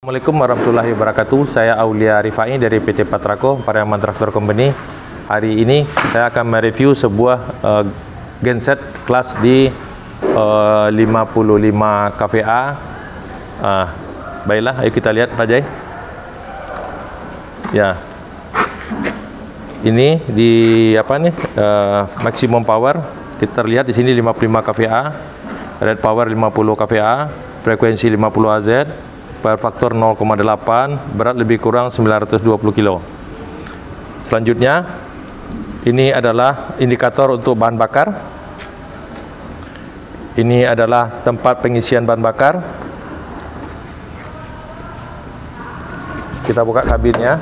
Assalamualaikum warahmatullahi wabarakatuh. Saya Aulia Rifai dari PT Patrako Pariaman Traktor Company. Hari ini saya akan mereview sebuah genset kelas di 55 kVA. Baiklah, ayo kita lihat Pak Jai. Ya, ini di apa nih? Maximum power. Kita lihat di sini 55 kVA, red power 50 kVA, frekuensi 50 AZ. Power faktor 0,8, berat lebih kurang 920 kg. Selanjutnya, ini adalah indikator untuk bahan bakar. Ini adalah tempat pengisian bahan bakar. Kita buka kabinnya.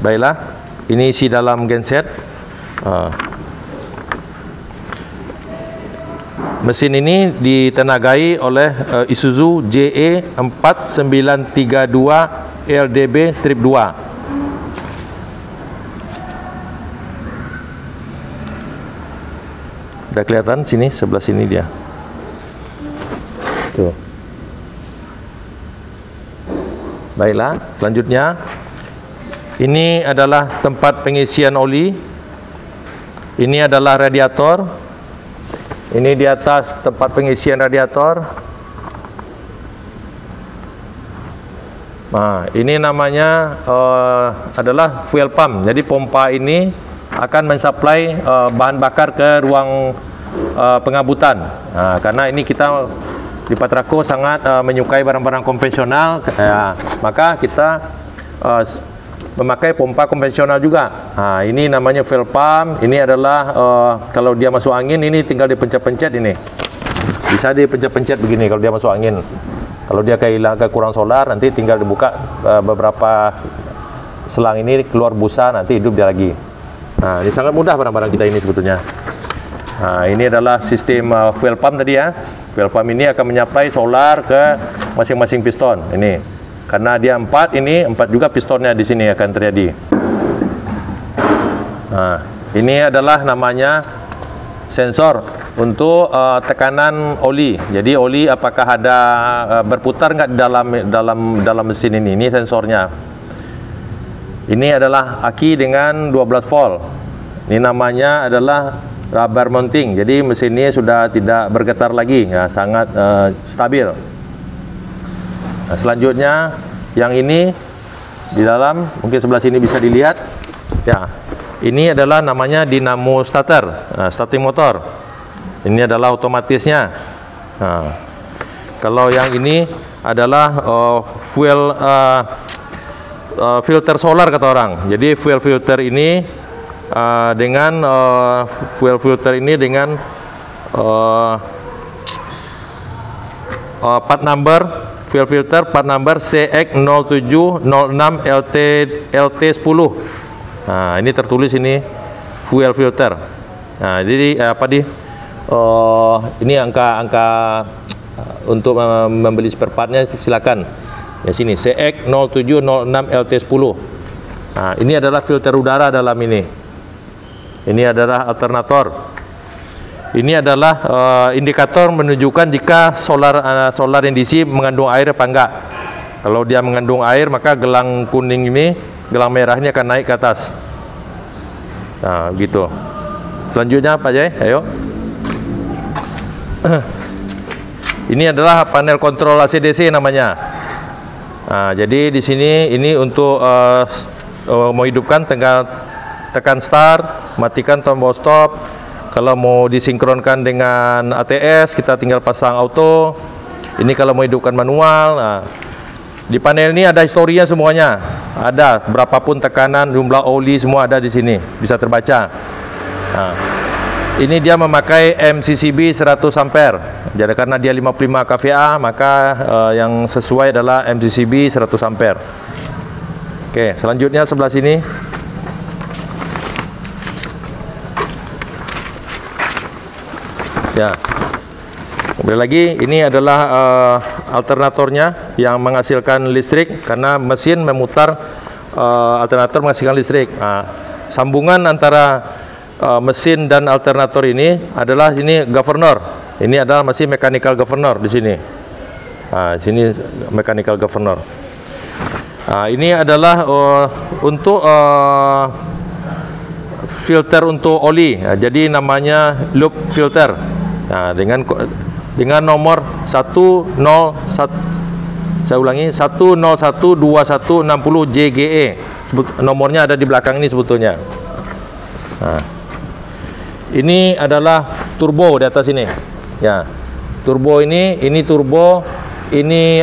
Baiklah, ini isi dalam genset. Mesin ini ditenagai oleh Isuzu JE 4932 LDB strip 2. Udah kelihatan sini, sebelah sini dia. Tuh. Baiklah, selanjutnya ini adalah tempat pengisian oli. Ini adalah radiator. Ini di atas tempat pengisian radiator. Nah, ini namanya adalah fuel pump. Jadi pompa ini akan mensuplai bahan bakar ke ruang pengabutan. Nah, karena ini kita di Patrako sangat menyukai barang-barang konvensional, maka kita memakai pompa konvensional juga. Nah, ini namanya fuel pump. Ini adalah kalau dia masuk angin, ini tinggal dipencet-pencet ini. Bisa dipencet-pencet begini kalau dia masuk angin. Kalau dia kehilangan kurang solar, nanti tinggal dibuka beberapa selang ini, keluar busa, nanti hidup dia lagi. Nah, ini sangat mudah barang-barang kita ini sebetulnya. Nah, ini adalah sistem fuel pump tadi ya. Fuel pump ini akan menyuplai solar ke masing-masing piston. Ini. Karena dia 4 ini, 4 juga pistonnya di sini akan terjadi. Nah, ini adalah namanya sensor untuk tekanan oli. Jadi oli apakah ada berputar nggak dalam mesin ini? Ini sensornya. Ini adalah aki dengan 12 volt. Ini namanya adalah rubber mounting. Jadi mesin ini sudah tidak bergetar lagi, ya, sangat stabil. Nah, selanjutnya yang ini di dalam, mungkin sebelah sini bisa dilihat ya, ini adalah namanya dinamo starter, starting motor. Ini adalah otomatisnya. Nah, kalau yang ini adalah fuel filter solar kata orang. Jadi fuel filter ini dengan part number fuel filter part number CX0706 LT10. Nah, ini tertulis ini fuel filter. Nah, jadi ini angka untuk membeli spare partnya silakan. Ya sini CX0706 LT10. Nah, ini adalah filter udara dalam ini. Ini adalah alternator. Ini adalah indikator menunjukkan jika solar yang diisi mengandung air apa enggak. Kalau dia mengandung air, maka gelang kuning ini, gelang merah ini akan naik ke atas. Nah, gitu. Selanjutnya Pak Jai, ayo. Ini adalah panel kontrol AC/DC namanya. Nah, jadi di sini ini untuk mau hidupkan, tinggal tekan start, matikan tombol stop. Kalau mau disinkronkan dengan ATS, kita tinggal pasang auto. Ini kalau mau hidupkan manual. Nah, di panel ini ada historinya semuanya. Ada berapapun tekanan, jumlah oli, semua ada di sini. Bisa terbaca. Nah, ini dia memakai MCCB 100 ampere. Jadi karena dia 55 kVA, maka yang sesuai adalah MCCB 100 ampere. Oke, selanjutnya sebelah sini. Ya, kembali lagi, ini adalah alternatornya yang menghasilkan listrik karena mesin memutar alternator menghasilkan listrik. Nah, sambungan antara mesin dan alternator ini adalah ini governor. Ini adalah masih mechanical governor di sini. Nah, sini mechanical governor. Nah, ini adalah untuk filter untuk oli. Nah, jadi namanya loop filter. Nah, dengan nomor 101, saya ulangi, 1012160 JGE. Nomornya ada di belakang ini sebetulnya. Nah, ini adalah turbo di atas ini. Ya, turbo ini turbo, ini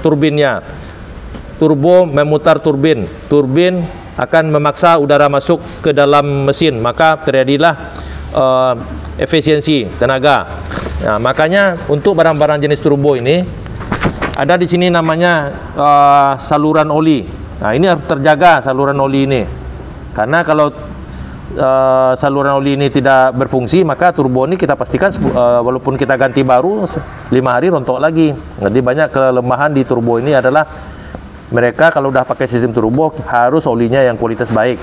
turbinnya. Turbo memutar turbin. Turbin akan memaksa udara masuk ke dalam mesin, maka terjadilah efisiensi tenaga. Nah, makanya untuk barang-barang jenis turbo ini ada di sini namanya saluran oli. Nah, ini harus terjaga saluran oli ini, karena kalau saluran oli ini tidak berfungsi, maka turbo ini kita pastikan walaupun kita ganti baru 5 hari rontok lagi. Jadi banyak kelemahan di turbo ini adalah mereka kalau udah pakai sistem turbo harus olinya yang kualitas baik.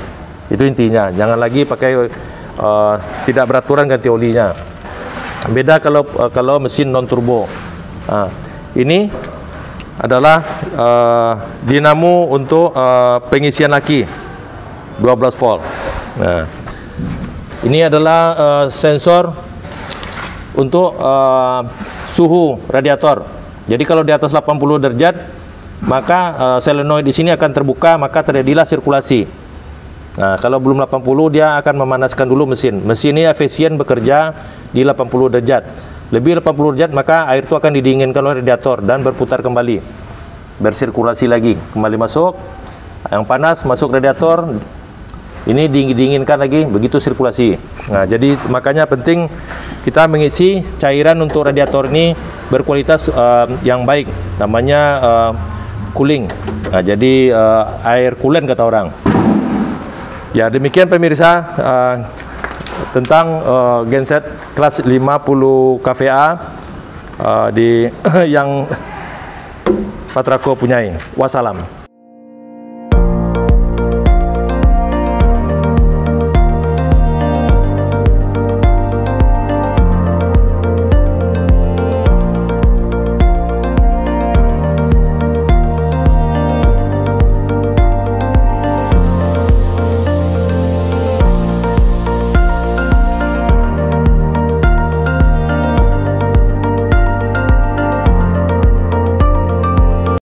Itu intinya. Jangan lagi pakai tidak beraturan ganti olinya. Beda kalau mesin non turbo. Nah, ini adalah dinamo untuk pengisian aki 12 volt. Nah, ini adalah sensor untuk suhu radiator. Jadi kalau di atas 80 derajat, maka solenoid di sini akan terbuka, maka terjadilah sirkulasi. Nah, kalau belum 80 dia akan memanaskan dulu mesin. Mesin ini efisien bekerja di 80 derajat. Lebih 80 derajat maka air itu akan didinginkan oleh radiator dan berputar kembali. Bersirkulasi lagi, kembali masuk. Yang panas masuk radiator. Ini dinginkan lagi, begitu sirkulasi. Nah, jadi makanya penting kita mengisi cairan untuk radiator ini berkualitas yang baik. Namanya cooling. Nah, jadi air coolant kata orang. Ya, demikian pemirsa tentang genset kelas 50 kVA di yang Patraco punyai. Wassalam.